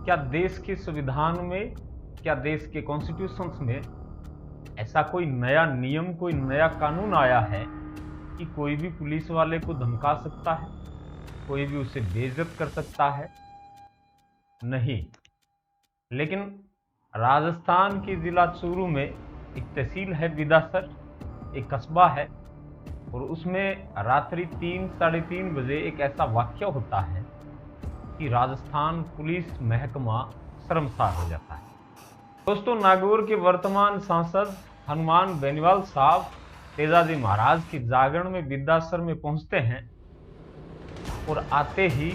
क्या देश के संविधान में, क्या देश के कॉन्स्टिट्यूशन में ऐसा कोई नया नियम, कोई नया कानून आया है कि कोई भी पुलिस वाले को धमका सकता है, कोई भी उसे बेइज्जत कर सकता है? नहीं। लेकिन राजस्थान के जिला चूरू में एक तहसील है बिदासर, एक कस्बा है, और उसमें रात्रि 3-3:30 बजे एक ऐसा वाक्य होता है कि राजस्थान पुलिस महकमा शर्मसार हो जाता है। दोस्तों, नागौर के वर्तमान सांसद हनुमान बेनीवाल साहब तेजाजी महाराज की जागरण में बिदासर में पहुंचते हैं और आते ही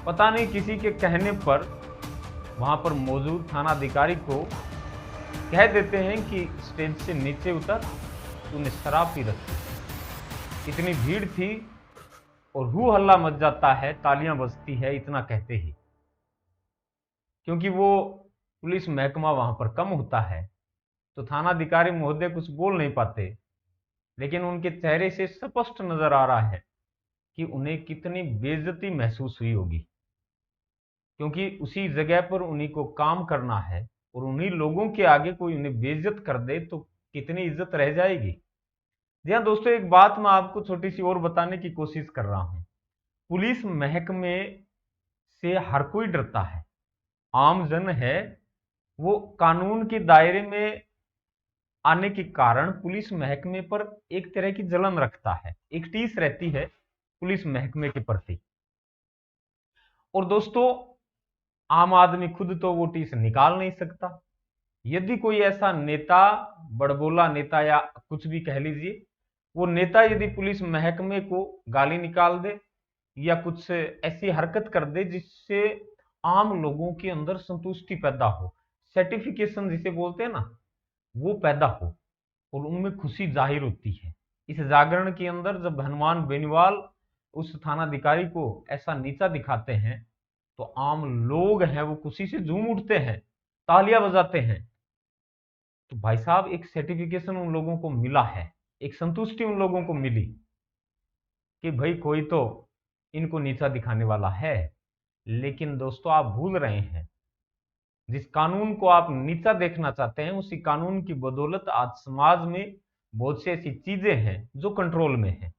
पता नहीं किसी के कहने पर वहां पर मौजूद थानाधिकारी को कह देते हैं कि स्टेज से नीचे उतर, तूने शराब पी रखी। इतनी भीड़ थी और हू हल्ला मच जाता है, तालियां बजती है इतना कहते ही, क्योंकि वो पुलिस महकमा वहां पर कम होता है तो थानाधिकारी महोदय कुछ बोल नहीं पाते, लेकिन उनके चेहरे से स्पष्ट नजर आ रहा है कि उन्हें कितनी बेइज्जती महसूस हुई होगी, क्योंकि उसी जगह पर उन्हीं को काम करना है और उन्हीं लोगों के आगे कोई उन्हें बेइज्जत कर दे तो कितनी इज्जत रह जाएगी। जी हाँ दोस्तों, एक बात मैं आपको छोटी सी और बताने की कोशिश कर रहा हूं। पुलिस महकमे से हर कोई डरता है, आम जन है वो कानून के दायरे में आने के कारण पुलिस महकमे पर एक तरह की जलन रखता है, एक टीस रहती है पुलिस महकमे के प्रति। और दोस्तों, आम आदमी खुद तो वो टीस निकाल नहीं सकता। यदि कोई ऐसा नेता, बड़बोला नेता या कुछ भी कह लीजिए, वो नेता यदि पुलिस महकमे को गाली निकाल दे या कुछ ऐसी हरकत कर दे जिससे आम लोगों के अंदर संतुष्टि पैदा हो, सर्टिफिकेशन जिसे बोलते हैं ना, वो पैदा हो और उनमें खुशी जाहिर होती है। इस जागरण के अंदर जब हनुमान बेनीवाल उस थानाधिकारी को ऐसा नीचा दिखाते हैं तो आम लोग हैं वो खुशी से झूम उठते हैं, तालियां बजाते हैं। तो भाई साहब, एक सर्टिफिकेशन उन लोगों को मिला है, एक संतुष्टि उन लोगों को मिली कि भाई कोई तो इनको नीचा दिखाने वाला है। लेकिन दोस्तों, आप भूल रहे हैं, जिस कानून को आप नीचा देखना चाहते हैं उसी कानून की बदौलत आज समाज में बहुत सी ऐसी चीजें हैं जो कंट्रोल में है।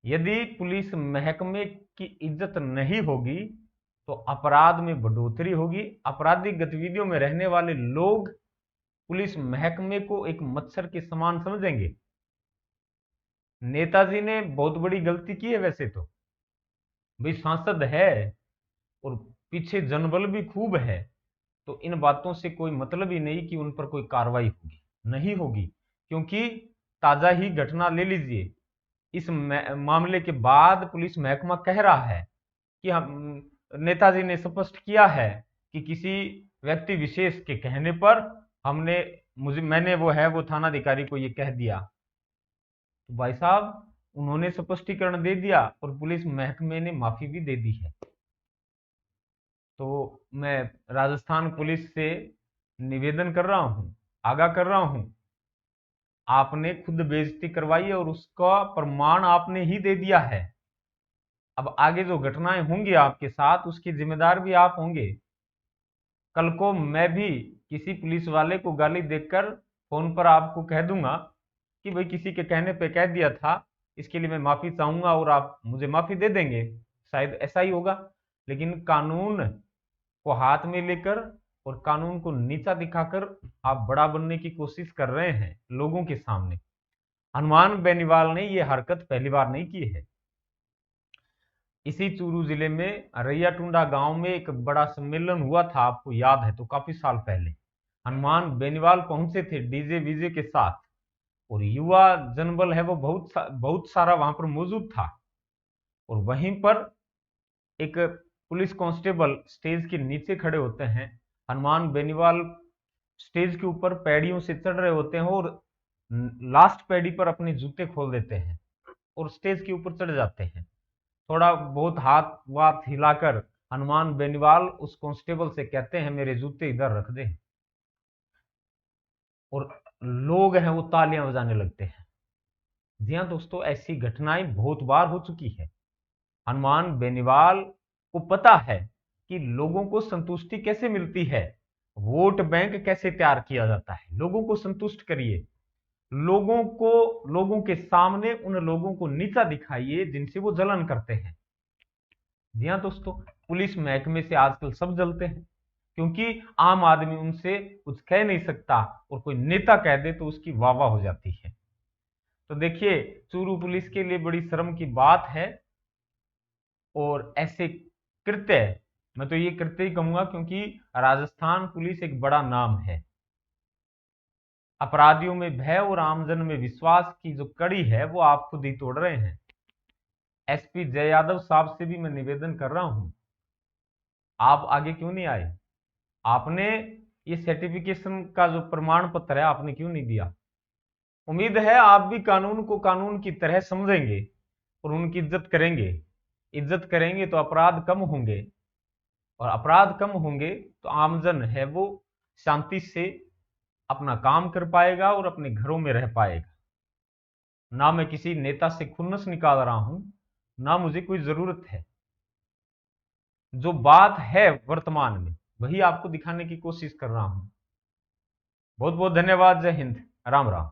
यदि पुलिस महकमे की इज्जत नहीं होगी तो अपराध में बढ़ोतरी होगी। आपराधिक गतिविधियों में रहने वाले लोग पुलिस महकमे को एक मच्छर के समान समझेंगे। नेताजी ने बहुत बड़ी गलती की है वैसे तो, भाई सांसद है और पीछे जनबल भी खूब है, तो इन बातों से कोई मतलब ही नहीं कि उन पर कोई कार्रवाई होगी, नहीं होगी। क्योंकि ताजा ही घटना ले लीजिए, इस मामले के बाद पुलिस महकमा कह रहा है कि हम, नेताजी ने स्पष्ट किया है कि किसी व्यक्ति विशेष के कहने पर मैंने वो थानाधिकारी को ये कह दिया। तो भाई साहब, उन्होंने स्पष्टीकरण दे दिया और पुलिस महकमे ने माफी भी दे दी है। तो मैं राजस्थान पुलिस से निवेदन कर रहा हूं, आगाह कर रहा हूं, आपने खुद बेइज्जती करवाई है और उसका प्रमाण आपने ही दे दिया है। अब आगे जो घटनाएं होंगी आपके साथ उसके जिम्मेदार भी आप होंगे। कल को मैं भी किसी पुलिस वाले को गाली देकर फोन पर आपको कह दूंगा कि भाई किसी के कहने पे कह दिया था, इसके लिए मैं माफी चाहूंगा और आप मुझे माफी दे देंगे, शायद ऐसा ही होगा। लेकिन कानून को हाथ में लेकर और कानून को नीचा दिखाकर आप बड़ा बनने की कोशिश कर रहे हैं लोगों के सामने। हनुमान बेनीवाल ने यह हरकत पहली बार नहीं की है। इसी चूरू जिले में रैया टुंडा गांव में एक बड़ा सम्मेलन हुआ था, आपको याद है तो, काफी साल पहले हनुमान बेनीवाल पहुंचे थे डीजे वीजे के साथ, और युवा जनबल है वो बहुत सारा वहां पर मौजूद था। और वहीं पर एक पुलिस कांस्टेबल स्टेज के नीचे खड़े होते हैं, हनुमान बेनीवाल स्टेज के ऊपर पैड़ियों से चढ़ रहे होते हैं और लास्ट पैड़ी पर अपने जूते खोल देते हैं और स्टेज के ऊपर चढ़ जाते हैं। थोड़ा बहुत हाथ वाथ हिलाकर हनुमान बेनीवाल उस कांस्टेबल से कहते हैं मेरे जूते इधर रख दे, और लोग हैं वो तालियां बजाने लगते हैं। जी हाँ दोस्तों, ऐसी घटनाएं बहुत बार हो चुकी है। हनुमान बेनीवाल को पता है कि लोगों को संतुष्टि कैसे मिलती है, वोट बैंक कैसे तैयार किया जाता है। लोगों को संतुष्ट करिए, लोगों के सामने उन लोगों को नीचा दिखाइए जिनसे वो जलन करते हैं। जी हाँ दोस्तों, पुलिस महकमे से आजकल सब जलते हैं, क्योंकि आम आदमी उनसे कुछ कह नहीं सकता और कोई नेता कह दे तो उसकी वाह वाह हो जाती है। तो देखिए, चूरू पुलिस के लिए बड़ी शर्म की बात है। और ऐसे कृत्य, मैं तो ये कृत्य ही कहूंगा, क्योंकि राजस्थान पुलिस एक बड़ा नाम है। अपराधियों में भय और आमजन में विश्वास की जो कड़ी है वो आप खुद ही तोड़ रहे हैं। एसपी जय यादव साहब से भी मैं निवेदन कर रहा हूं, आप आगे क्यों नहीं आए? आपने ये सर्टिफिकेशन का जो प्रमाण पत्र है आपने क्यों नहीं दिया? उम्मीद है आप भी कानून को कानून की तरह समझेंगे और उनकी इज्जत करेंगे। इज्जत करेंगे तो अपराध कम होंगे, और अपराध कम होंगे तो आमजन है वो शांति से अपना काम कर पाएगा और अपने घरों में रह पाएगा। ना मैं किसी नेता से खुन्नस निकाल रहा हूं, ना मुझे कोई जरूरत है। जो बात है वर्तमान में वही आपको दिखाने की कोशिश कर रहा हूं। बहुत बहुत धन्यवाद। जय हिंद, राम राम।